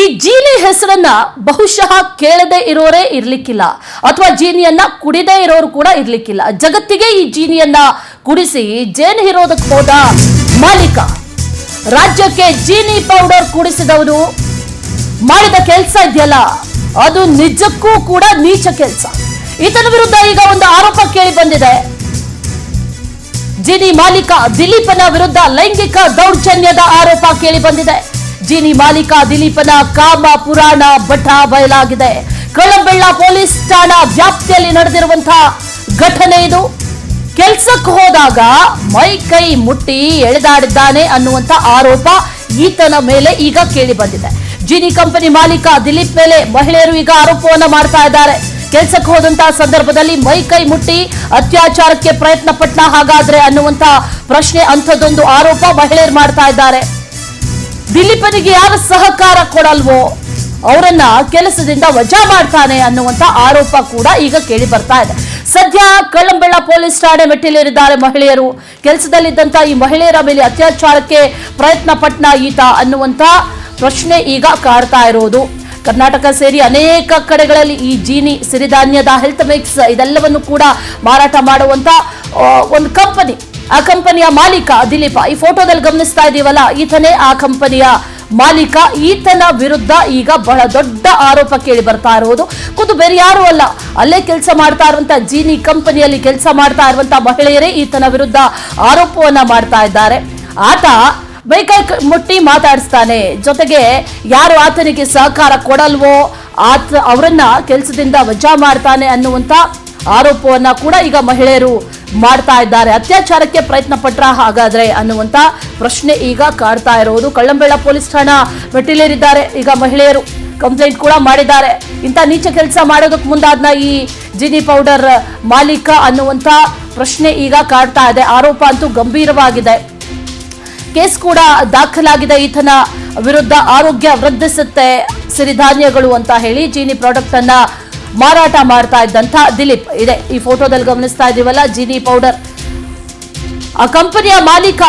ಈ ಜೀನಿ ಹೆಸರನ್ನ ಬಹುಶಃ ಕೇಳದೇ ಇರೋರೇ ಇರ್ಲಿಕ್ಕಿಲ್ಲ, ಅಥವಾ ಜೀನಿಯನ್ನ ಕುಡಿದೇ ಇರೋರು ಕೂಡ ಇರ್ಲಿಕ್ಕಿಲ್ಲ. ಜಗತ್ತಿಗೆ ಈ ಜೀನಿಯನ್ನ ಕುಡಿಸಿ ಜೇನು ಹಿರೋದಕ್ಕೆ ಹೋದ ಮಾಲೀಕ, ರಾಜ್ಯಕ್ಕೆ ಜೀನಿ ಪೌಡರ್ ಕುಡಿಸಿದವನು ಮಾಡಿದ ಕೆಲಸ ಇದೆಯಲ್ಲ, ಅದು ನಿಜಕ್ಕೂ ಕೂಡ ನೀಚ ಕೆಲಸ. ಈತನ ವಿರುದ್ಧ ಈಗ ಒಂದು ಆರೋಪ ಕೇಳಿ ಬಂದಿದೆ. ಜೀನಿ ಮಾಲೀಕ ದಿಲೀಪನ ವಿರುದ್ಧ ಲೈಂಗಿಕ ದೌರ್ಜನ್ಯದ ಆರೋಪ ಕೇಳಿ ಬಂದಿದೆ. ಜೀನಿ ಮಾಲೀಕ ದಿಲೀಪನ ಕಾಮ ಪುರಾಣ ಬಠ ಬಯಲಾಗಿದೆ. ಕಳ್ಳಂಬೆಳ್ಳ ಪೊಲೀಸ್ ಠಾಣಾ ವ್ಯಾಪ್ತಿಯಲ್ಲಿ ನಡೆದಿರುವಂತಹ ಘಟನೆ ಇದು. ಕೆಲ್ಸಕ್ಕೆ ಹೋದಾಗ ಮೈ ಕೈ ಮುಟ್ಟಿ ಎಳೆದಾಡಿದ್ದಾನೆ ಅನ್ನುವಂತ ಆರೋಪ ಈತನ ಮೇಲೆ ಈಗ ಕೇಳಿ ಬಂದಿದೆ. ಜೀನಿ ಕಂಪನಿ ಮಾಲೀಕ ದಿಲೀಪ್ ಮೇಲೆ ಮಹಿಳೆಯರು ಈಗ ಆರೋಪವನ್ನ ಮಾಡ್ತಾ ಇದ್ದಾರೆ. ಕೆಲ್ಸಕ್ಕೆ ಹೋದಂತಹ ಸಂದರ್ಭದಲ್ಲಿ ಮೈ ಕೈ ಮುಟ್ಟಿ ಅತ್ಯಾಚಾರಕ್ಕೆ ಪ್ರಯತ್ನ ಪಟ್ಟ ಹಾಗಾದ್ರೆ ಅನ್ನುವಂತ ಪ್ರಶ್ನೆ, ಅಂಥದ್ದೊಂದು ಆರೋಪ ಮಹಿಳೆಯರು ಮಾಡ್ತಾ ಇದ್ದಾರೆ. ದಿಲೀಪನಿಗೆ ಯಾರು ಸಹಕಾರ ಕೊಡಲ್ವೋ ಅವರನ್ನ ಕೆಲಸದಿಂದ ವಜಾ ಮಾಡ್ತಾನೆ ಅನ್ನುವಂತ ಆರೋಪ ಕೂಡ ಈಗ ಕೇಳಿ ಬರ್ತಾ ಇದೆ. ಸದ್ಯ ಕಳ್ಳಂಬೆಳ್ಳ ಪೊಲೀಸ್ ಠಾಣೆ ಮೆಟ್ಟಿಲೇರಿದ್ದಾರೆ ಮಹಿಳೆಯರು. ಕೆಲಸದಲ್ಲಿದ್ದಂತ ಈ ಮಹಿಳೆಯರ ಮೇಲೆ ಅತ್ಯಾಚಾರಕ್ಕೆ ಪ್ರಯತ್ನ ಪಟ್ಟ ಈತ ಅನ್ನುವಂತ ಪ್ರಶ್ನೆ ಈಗ ಕಾಡ್ತಾ ಇರೋದು. ಕರ್ನಾಟಕ ಸೇರಿ ಅನೇಕ ಕಡೆಗಳಲ್ಲಿ ಈ ಜೀನಿ ಸಿರಿಧಾನ್ಯದ ಹೆಲ್ತ್ ಮಿಕ್ಸ್ ಇದೆಲ್ಲವನ್ನು ಕೂಡ ಮಾರಾಟ ಮಾಡುವಂತ ಒಂದು ಕಂಪನಿ, ಆ ಕಂಪನಿಯ ಮಾಲೀಕ ದಿಲೀಪ. ಈ ಫೋಟೋದಲ್ಲಿ ಗಮನಿಸ್ತಾ ಇದೀವಲ್ಲ, ಈತನೇ ಆ ಕಂಪನಿಯ ಮಾಲೀಕ. ಈತನ ವಿರುದ್ಧ ಈಗ ಬಹಳ ದೊಡ್ಡ ಆರೋಪ ಕೇಳಿ ಬರ್ತಾ ಇರುವುದು. ಖುದ್ದು ಬೇರೆ ಯಾರು ಅಲ್ಲ, ಅಲ್ಲೇ ಕೆಲಸ ಮಾಡ್ತಾ ಇರುವಂತಹ ಜೀನಿ ಕಂಪನಿಯಲ್ಲಿ ಕೆಲಸ ಮಾಡ್ತಾ ಇರುವಂತಹ ಮಹಿಳೆಯರೇ ಈತನ ವಿರುದ್ಧ ಆರೋಪವನ್ನ ಮಾಡ್ತಾ ಇದ್ದಾರೆ. ಆತ ಬೈಕೈ ಮುಟ್ಟಿ ಮಾತಾಡಿಸ್ತಾನೆ, ಜೊತೆಗೆ ಯಾರು ಆತನಿಗೆ ಸಹಕಾರ ಕೊಡಲ್ವೋ ಅವರನ್ನ ಕೆಲಸದಿಂದ ವಜಾ ಮಾಡ್ತಾನೆ ಅನ್ನುವಂತ ಆರೋಪವನ್ನ ಕೂಡ ಈಗ ಮಹಿಳೆಯರು ಮಾಡ್ತಾ ಇದ್ದಾರೆ. ಅತ್ಯಾಚಾರಕ್ಕೆ ಪ್ರಯತ್ನ ಪಟ್ರ ಹಾಗಾದ್ರೆ ಅನ್ನುವಂತ ಪ್ರಶ್ನೆ ಈಗ ಕಾಡ್ತಾ ಇರೋದು. ಕಳ್ಳಂಬೆಳ್ಳ ಪೊಲೀಸ್ ಠಾಣಾ ಮೆಟ್ಟಿಲೇರಿದ್ದಾರೆ ಈಗ ಮಹಿಳೆಯರು. ಕಂಪ್ಲೇಂಟ್ ಕೂಡ ಮಾಡಿದ್ದಾರೆ. ಇಂಥ ನೀಚ ಕೆಲಸ ಮಾಡೋದಕ್ಕೆ ಮುಂದಾದ್ನ ಈ ಜೀನಿ ಪೌಡರ್ ಮಾಲೀಕ ಅನ್ನುವಂತ ಪ್ರಶ್ನೆ ಈಗ ಕಾಡ್ತಾ ಇದೆ. ಆರೋಪ ಅಂತೂ ಗಂಭೀರವಾಗಿದೆ. ಕೇಸ್ ಕೂಡ ದಾಖಲಾಗಿದೆ ಈತನ ವಿರುದ್ಧ. ಆರೋಗ್ಯ ವೃದ್ಧಿಸುತ್ತೆ ಸಿರಿಧಾನ್ಯಗಳು ಅಂತ ಹೇಳಿ ಜೀನಿ ಪ್ರಾಡಕ್ಟ್ ಅನ್ನ ಮಾರಾಟ ಮಾಡ್ತಾ ಇದ್ದಂತ ದಿಲೀಪ್ ಇದೆ. ಈ ಫೋಟೋದಲ್ಲಿ ಗಮನಿಸ್ತಾ ಇದೀವಲ್ಲ, ಜೀನಿ ಪೌಡರ್ ಆ ಕಂಪನಿಯ ಮಾಲೀಕ.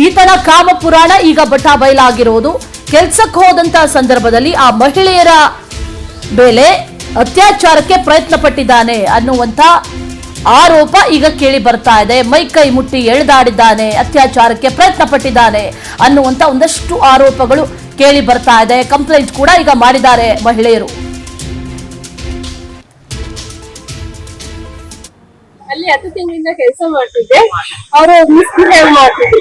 ಈತನ ಕಾಮ ಪುರಾಣ ಈಗ ಬಟಾ ಬಯಲಾಗಿರೋದು. ಕೆಲ್ಸಕ್ಕೆ ಹೋದಂತ ಸಂದರ್ಭದಲ್ಲಿ ಆ ಮಹಿಳೆಯರ ಮೇಲೆ ಅತ್ಯಾಚಾರಕ್ಕೆ ಪ್ರಯತ್ನ ಪಟ್ಟಿದ್ದಾನೆ ಅನ್ನುವಂತ ಆರೋಪ ಈಗ ಕೇಳಿ ಬರ್ತಾ ಇದೆ. ಮೈ ಕೈ ಮುಟ್ಟಿ ಎಳೆದಾಡಿದ್ದಾನೆ, ಅತ್ಯಾಚಾರಕ್ಕೆ ಪ್ರಯತ್ನ ಪಟ್ಟಿದ್ದಾನೆ ಅನ್ನುವಂತ ಒಂದಷ್ಟು ಆರೋಪಗಳು ಕೇಳಿ ಬರ್ತಾ ಇದೆ. ಕಂಪ್ಲೇಂಟ್ ಕೂಡ ಈಗ ಮಾಡಿದ್ದಾರೆ ಮಹಿಳೆಯರು. ಅಲ್ಲಿ 10 ತಿಂಗಳಿಂದ ಕೆಲಸ ಮಾಡ್ತಿದ್ದೆ. ಅವರು ಮಿಸ್ಬಿಹೇವ್ ಮಾಡ್ತಿದ್ರು,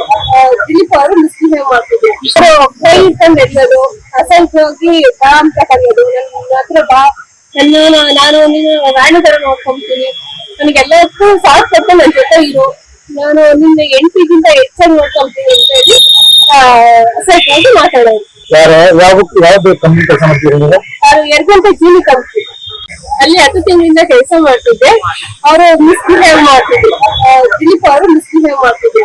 ದಿಲೀಪ್ ಅವರು ಮಿಸ್ಬಿಹೇವ್ ಮಾಡ್ತಿದ್ರು. ಕೈ ಇಟ್ಕೊಂಡು ಎಳ್ಳೋದು, ಅಸಂಖ್ಯವಾಗಿ ಬಾ ಅಂತ ಕರೆಯೋದು, ನನ್ನ ಹತ್ರ ಬಾ, ನಾನು ನೀನು ರಾಣಿ ತರ ನೋಡ್ಕೊಂತೀನಿ, ನನಗೆಲ್ಲಕ್ಕೂ ಸಾಥ್ ಕೊಟ್ಟು ನನ್ನ ಜೊತೆ ಇರು, ನಾನು ನಿನ್ನ ಹೆಂಡತಿಗಿಂತ ಹೆಚ್ಚಾಗಿ ನೋಡ್ಕೊಂತೀನಿ ಅಂತ ಹೇಳಿ ಅಸಂಖ್ಯವಾಗಿ ಮಾತಾಡೋದು. ನಾನು 2 ಗಂಟೆ ಜೀನಿ ಕಂಪ್ನಿ ಅಲ್ಲಿ 10 ತಿಂಗಳಿಂದ ಕೆಲಸ ಮಾಡ್ತಿದ್ದೆ. ಅವರು ಮಿಸ್ಬಿಹೇವ್ ಮಾಡ್ತಿದ್ರು, ದಿಲೀಪ್ ಅವರು ಮಿಸ್ಬಿಹೇವ್ ಮಾಡ್ತಿದ್ರು.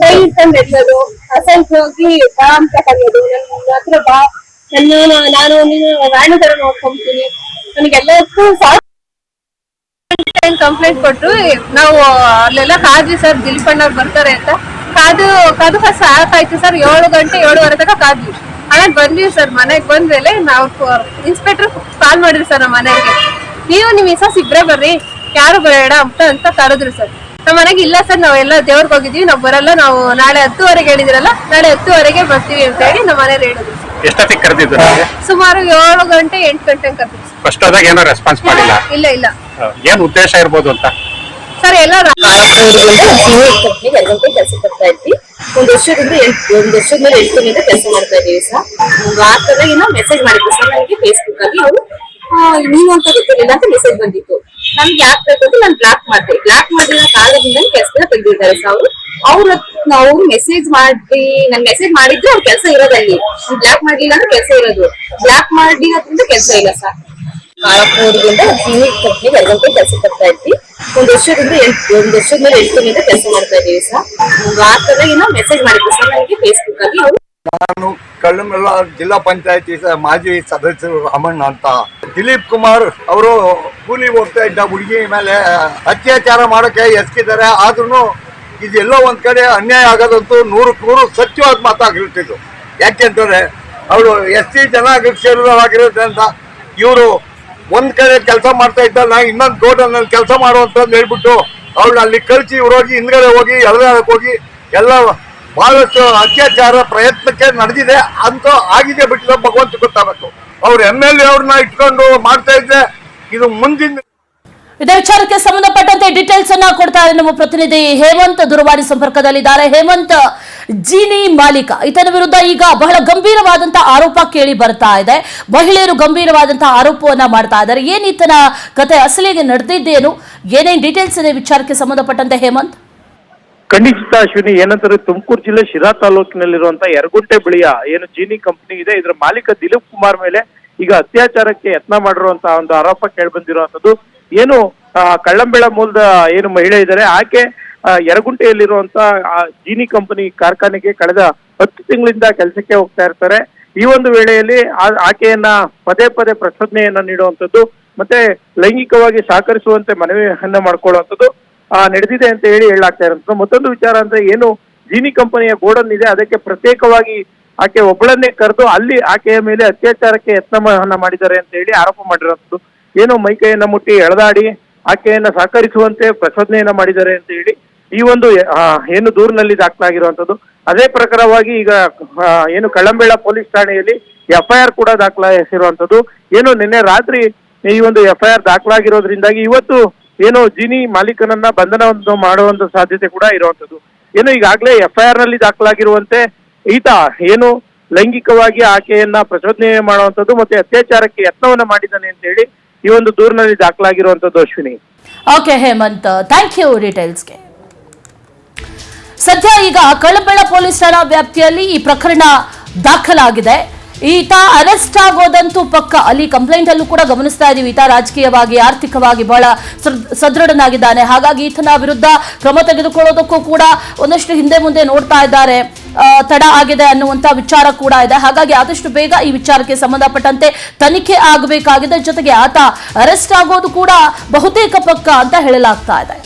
ಕೈ ಇಟ್ಕೊಂಡು ಎಳ್ಳೋದು, ಅಸಂಖ್ಯವಾಗಿ ಬಾ ಅಂತ ಕರೆಯೋದು, ನನ್ನ ಹತ್ರ ಬಾ, ನಾನು ನೀನು ರಾಣಿ ತರ ನೋಡ್ಕೊಂತೀನಿ, ನನಗೆಲ್ಲಕ್ಕೂ ಸಾಥ್ ಕಂಪ್ಲೇಂಟ್ ಕೊಟ್ರು. ನಾವು ಅಲ್ಲೆಲ್ಲ ಕಾದ್ವಿ ಸರ್, ದಿಲೀಪ್ ಅಣ್ಣವ್ರು ಬರ್ತಾರೆ ಅಂತ. ಕಾದು ಸಾಕಾಯ್ತು ಸರ್. 7 ಗಂಟೆ 7:30 ತನಕ ಕಾದ್ವಿ. ಆಮೇಲೆ ಬಂದ್ವಿ ಸರ್. ಮನೆಗೆ ಬಂದ್ಮೇಲೆ ನಾವು ಇನ್ಸ್ಪೆಕ್ಟರ್ ಕಾಲ್ ಮಾಡಿದ್ವಿ ಸರ್ ನಮ್ಮ ಮನೆಗೆ. ನೀವು ನಿಮ್ ಮಿಸಸ್ ಇಬ್ರೇ ಬರ್ರಿ, ಯಾರು ಬೇಡ ಅಂತ ಕರೆದ್ರು ಸರ್. ನಮ್ಮ ಮನೆಗೆ ಇಲ್ಲ ಸರ್, ನಾವೆಲ್ಲ ದೇವ್ರಿಗೆ ಹೋಗಿದ್ವಿ, ನಾವು ಬರಲ್ಲ, ನಾವು ನಾಳೆ 10:00ವರೆಗೆ ಹೇಳಿದ್ರಲ್ಲ, ನಾಳೆ 10:00ವರೆಗೆ ಬರ್ತೀವಿ ಅಂತ ಹೇಳಿ ನಮ್ಮ ಮನೇಲಿ ಹೇಳಿದ್ರು. ಎಷ್ಟೊತ್ತಿಗೆ ಕರೆದಿದ್ದು? ಸುಮಾರು 7 ಗಂಟೆ 8 ಗಂಟೆ ಕರೆದಿದ್ರು. ಫಸ್ಟ್ ಆದಾಗ ಏನೋ ರೆಸ್ಪಾನ್ಸ್ ಮಾಡಿಲ್ಲ? ಇಲ್ಲ. ಏನ್ ಉದ್ದೇಶ ಇರ್ಬೋದು ಅಂತ ಸರ್ ಎಲ್ಲ ಕೆಲಸ ಬರ್ತಾ ಇದ್ವಿ. ಒಂದ್ ವರ್ಷದ ಮೇಲೆ 8 ತಿಂಗಳಿಂದ ಕೆಲಸ ಮಾಡ್ತಾ ಇದೀವಿ ಸರ್. ವಾರದಾಗ ಏನೋ ಮೆಸೇಜ್ ಮಾಡಿದ್ರು ಸರ್ ನನಗೆ ಫೇಸ್ಬುಕ್ ಅಲ್ಲಿ. ಅವರು ನೀನು ಅಂತ ಗೊತ್ತಿರಲಿಲ್ಲ ಅಂತ ಮೆಸೇಜ್ ಬಂದಿತ್ತು. ನನ್ಗೆ ಯಾಕೆ ಬೇಕು ಅಂತ ನಾನು ಬ್ಲಾಕ್ ಮಾಡಿದೆ. ಬ್ಲಾಕ್ ಮಾಡಿದ ಕಾರಣದಿಂದ ಕೆಲಸನ ತೆಗೆದಿದ್ದಾರೆ ಸರ್ ಅವ್ರು ಮೆಸೇಜ್ ಮಾಡಿ ನನ್ ಮೆಸೇಜ್ ಮಾಡಿದ್ರು ಅವ್ರ ಕೆಲಸ ಇರೋದಲ್ಲಿ. ಬ್ಲಾಕ್ ಮಾಡ್ಲಿಲ್ಲ ಅಂದ್ರೆ ಕೆಲಸ ಇರೋದು, ಬ್ಲಾಕ್ ಮಾಡಿರೋದ್ರಿಂದ ಕೆಲಸ ಇಲ್ಲ ಸರ್. ಕಾಳಪುರದಿಂದ ಜೀನಿ ಕಂಪ್ನಿ 2 ಗಂಟೆ ಕೆಲಸ ಬರ್ತಾ ಇದ್ವಿ. ಒಂದ್ ವರ್ಷದ ಮೇಲೆ 8 ತಿಂಗಳಿಂದ ಕೆಲಸ ಮಾಡ್ತಾ ಇದೀವಿ ಸರ್. ವಾರದಾಗ ಏನೋ ಮೆಸೇಜ್ ಮಾಡಿದ್ರು ಸರ್ ನನಗೆ ಫೇಸ್ಬುಕ್ ಅಲ್ಲಿ. ಅವರು ನಾನು ಕಳ್ಳಂಬೆಳ್ಳ ಜಿಲ್ಲಾ ಪಂಚಾಯತಿ ಮಾಜಿ ಸದಸ್ಯರು ರಾಮಣ್ಣ ಅಂತ. ದಿಲೀಪ್ ಕುಮಾರ್ ಅವರು ಕೂಲಿ ಹೋಗ್ತಾ ಇದ್ದ ಹುಡುಗಿ ಮೇಲೆ ಅತ್ಯಾಚಾರ ಮಾಡೋಕೆ ಎಸ್ಕಿದ್ದಾರೆ. ಆದ್ರೂ ಇದೆಲ್ಲೋ ಒಂದ್ ಕಡೆ ಅನ್ಯಾಯ ಆಗೋದಂತೂ 100ಕ್ಕೆ 100 ಸತ್ಯವಾದ ಮಾತಾಗಿರ್ತಿದ್ದು. ಯಾಕೆಂತಂದ್ರೆ ಅವಳು SC ಜನಾಂಗವಾಗಿರೋದ್ರಿಂದ ಇವರು ಒಂದ್ ಕಡೆ ಕೆಲಸ ಮಾಡ್ತಾ ಇದ್ದಲ್ಲ ಇನ್ನೊಂದು ಗೋಡನಲ್ಲಿ ಕೆಲಸ ಮಾಡುವಂತ ಹೇಳ್ಬಿಟ್ಟು ಅವಳು ಅಲ್ಲಿ ಕಳಿಸಿ ಇವ್ರು ಹೋಗಿ ಹಿಂದ್ಗಡೆ ಹೋಗಿ ಎಳೆದಾಡಕ್ ಹೋಗಿ ಎಲ್ಲ ಬಹಳಷ್ಟು ಅತ್ಯಾಚಾರ ಪ್ರಯತ್ನಕ್ಕೆ ನಡೆದಿದೆ ಅಂತ ಆಗಿದೆ ಬಿಟ್ಟಿಲ್ಲ ಭಗವಂತ ಗೊತ್ತಾಗಬೇಕು. ಅವ್ರು MLA ಅವ್ರನ್ನ ಇಟ್ಕೊಂಡು ಮಾಡ್ತಾ ಇದ್ರೆ ಇದು ಮುಂದಿನ ಇದೇ ವಿಚಾರಕ್ಕೆ ಸಂಬಂಧಪಟ್ಟಂತೆ ಡೀಟೇಲ್ಸ್ ಅನ್ನ ಕೊಡ್ತಾರೆ ನಮ್ಮ ಪ್ರತಿನಿಧಿ ಹೇಮಂತ್ ದೂರವಾಣಿ ಸಂಪರ್ಕದಲ್ಲಿದ್ದಾರೆ. ಹೇಮಂತ್, ಜಿನಿ ಮಾಲೀಕ ಈತನ ವಿರುದ್ಧ ಈಗ ಬಹಳ ಗಂಭೀರವಾದಂತಹ ಆರೋಪ ಕೇಳಿ ಬರ್ತಾ ಇದೆ. ಮಹಿಳೆಯರು ಗಂಭೀರವಾದಂತಹ ಆರೋಪವನ್ನ ಮಾಡ್ತಾ ಇದ್ದಾರೆ. ಏನ್ ಈತನ ಕತೆ ಅಸಲಿಗೆ ನಡೆದಿದ್ದೇನು, ಏನೇನ್ ಡೀಟೇಲ್ಸ್ ಇದೆ ವಿಚಾರಕ್ಕೆ ಸಂಬಂಧಪಟ್ಟಂತೆ ಹೇಮಂತ್? ಖಂಡಿತ ಅಶ್ವಿನಿ, ಏನಂತಾರೆ ತುಮಕೂರು ಜಿಲ್ಲೆ ಶಿರಾ ತಾಲೂಕಿನಲ್ಲಿರುವಂತಹ ಯರಗುಂಟೆ ಬಳಿಯ ಏನು ಜೀನಿ ಕಂಪನಿ ಇದೆ, ಇದರ ಮಾಲೀಕ ದಿಲೀಪ್ ಕುಮಾರ್ ಮೇಲೆ ಈಗ ಅತ್ಯಾಚಾರಕ್ಕೆ ಯತ್ನ ಮಾಡಿರುವಂತಹ ಒಂದು ಆರೋಪ ಕೇಳಿ ಬಂದಿರುವಂತದ್ದು. ಏನು ಕಳ್ಳಂಬೆಳ ಮೂಲದ ಏನು ಮಹಿಳೆ ಇದ್ದಾರೆ, ಆಕೆ ಯರಗುಂಟೆಯಲ್ಲಿರುವಂತ ಜೀನಿ ಕಂಪನಿ ಕಾರ್ಖಾನೆಗೆ ಕಳೆದ 10 ತಿಂಗಳಿಂದ ಕೆಲಸಕ್ಕೆ ಹೋಗ್ತಾ ಇರ್ತಾರೆ. ಈ ಒಂದು ವೇಳೆಯಲ್ಲಿ ಆಕೆಯನ್ನ ಪದೇ ಪದೇ ಪ್ರಚೋದನೆಯನ್ನ ನೀಡುವಂಥದ್ದು ಮತ್ತೆ ಲೈಂಗಿಕವಾಗಿ ಸಹಕರಿಸುವಂತೆ ಮನವಿಯನ್ನ ಮಾಡ್ಕೊಳ್ಳುವಂಥದ್ದು ನಡೆದಿದೆ ಅಂತ ಹೇಳಲಾಗ್ತಾ ಇರೋದು. ಮತ್ತೊಂದು ವಿಚಾರ ಅಂದ್ರೆ ಏನು ಜೀನಿ ಕಂಪನಿಯ ಗೋಡನ್ ಇದೆ, ಅದಕ್ಕೆ ಪ್ರತ್ಯೇಕವಾಗಿ ಆಕೆ ಒಬ್ಬಳನ್ನೇ ಕರೆದು ಅಲ್ಲಿ ಆಕೆಯ ಮೇಲೆ ಅತ್ಯಾಚಾರಕ್ಕೆ ಯತ್ನವನ್ನ ಮಾಡಿದ್ದಾರೆ ಅಂತ ಹೇಳಿ ಆರೋಪ ಮಾಡಿರುವಂಥದ್ದು. ಏನು ಮೈಕೈಯನ್ನ ಮುಟ್ಟಿ ಎಳೆದಾಡಿ ಆಕೆಯನ್ನ ಸಹಕರಿಸುವಂತೆ ಪ್ರಚೋದನೆಯನ್ನ ಮಾಡಿದ್ದಾರೆ ಅಂತ ಹೇಳಿ ಈ ಒಂದು ಏನು ದೂರಿನಲ್ಲಿ ದಾಖಲಾಗಿರುವಂಥದ್ದು. ಅದೇ ಪ್ರಕಾರವಾಗಿ ಈಗ ಏನು ಕಳ್ಳಂಬೆಳ ಪೊಲೀಸ್ ಠಾಣೆಯಲ್ಲಿ FIR ಕೂಡ ದಾಖಲಾಗಿರುವಂಥದ್ದು. ಏನು ನಿನ್ನೆ ರಾತ್ರಿ ಈ ಒಂದು FIR ದಾಖಲಾಗಿರೋದ್ರಿಂದಾಗಿ ಇವತ್ತು ಏನು ಜೀನಿ ಮಾಲೀಕನನ್ನ ಬಂಧನವನ್ನು ಮಾಡುವಂತ ಸಾಧ್ಯತೆ ಕೂಡ ಇರುವಂತದ್ದು. ಏನು ಈಗಾಗಲೇ FIR ನಲ್ಲಿ ದಾಖಲಾಗಿರುವಂತೆ ಈತ ಏನು ಲೈಂಗಿಕವಾಗಿ ಆಕೆಯನ್ನ ಪ್ರಚೋದನೆ ಮಾಡುವಂತದ್ದು ಮತ್ತೆ ಅತ್ಯಾಚಾರಕ್ಕೆ ಯತ್ನವನ್ನ ಮಾಡಿದ್ದಾನೆ ಅಂತ ಹೇಳಿ ಈ ಒಂದು ದೂರಿನಲ್ಲಿ ದಾಖಲಾಗಿರುವಂತದ್ದು. Ashwini. Okay Hemanth, thank you ಡೀಟೇಲ್ಸ್ಗೆ. ಸದ್ಯ ಈಗ ಕಳ್ಳಂಬೆಳ ಪೊಲೀಸ್ ಠಾಣಾ ವ್ಯಾಪ್ತಿಯಲ್ಲಿ ಈ ಪ್ರಕರಣ ದಾಖಲಾಗಿದೆ. ಈತ ಅರೆಸ್ಟ್ ಆಗೋದಂತೂ ಪಕ್ಕ. ಅಲ್ಲಿ ಕಂಪ್ಲೇಂಟ್ ಅಲ್ಲೂ ಕೂಡ ಗಮನಿಸ್ತಾ ಇದೀವಿ, ಈತ ರಾಜಕೀಯವಾಗಿ ಆರ್ಥಿಕವಾಗಿ ಬಹಳ ಸದೃಢನಾಗಿದ್ದಾನೆ. ಹಾಗಾಗಿ ಈತನ ವಿರುದ್ಧ ಕ್ರಮ ತೆಗೆದುಕೊಳ್ಳೋದಕ್ಕೂ ಕೂಡ ಒಂದಷ್ಟು ಹಿಂದೆ ಮುಂದೆ ನೋಡ್ತಾ ಇದ್ದಾರೆ, ತಡ ಆಗಿದೆ ಅನ್ನುವಂತ ವಿಚಾರ ಕೂಡ ಇದೆ. ಹಾಗಾಗಿ ಆದಷ್ಟು ಬೇಗ ಈ ವಿಚಾರಕ್ಕೆ ಸಂಬಂಧಪಟ್ಟಂತೆ ತನಿಖೆ ಆಗಬೇಕಾಗಿದೆ. ಜೊತೆಗೆ ಆತ ಅರೆಸ್ಟ್ ಆಗೋದು ಕೂಡ ಬಹುತೇಕ ಪಕ್ಕ ಅಂತ ಹೇಳಲಾಗ್ತಾ ಇದೆ.